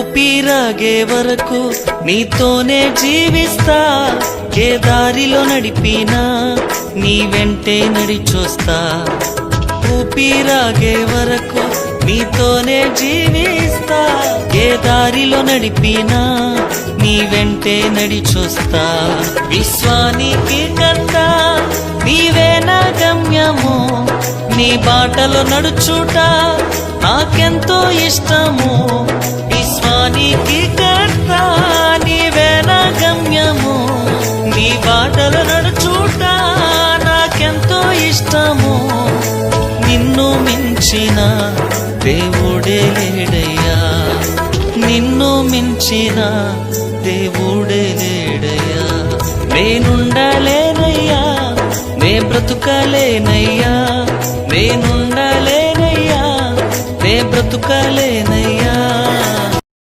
ఊపిరాగే వరకు నీతోనే జీవిస్తా, ఏ దారిలో నడిపినా నీ వెంటే నడిచొస్తా. ఊపిరాగే వరకు నీతోనే జీవిస్తా, ఏ దారిలో నడిపినా నీ వెంటే నడిచొస్తా. విశ్వానికి కర్త నీవే నా గమ్యము, నీ బాటలో నడుచుట నాకెంతో ఇష్టము. విశ్వానికి కర్త నీవే నా గమ్యము, నీ బాటలో నడుచుట నాకెంతో ఇష్టము. నిన్ను మించిన దేవుడే లేడయ్యా, నిన్ను మించిన దేవుడే లేడయ్యా. నేనుండలేనయ్యా, నే బ్రతుకలేనయ్యా, నేనుండలేనయ్యా, నే బ్రతుకలేనయ్యా.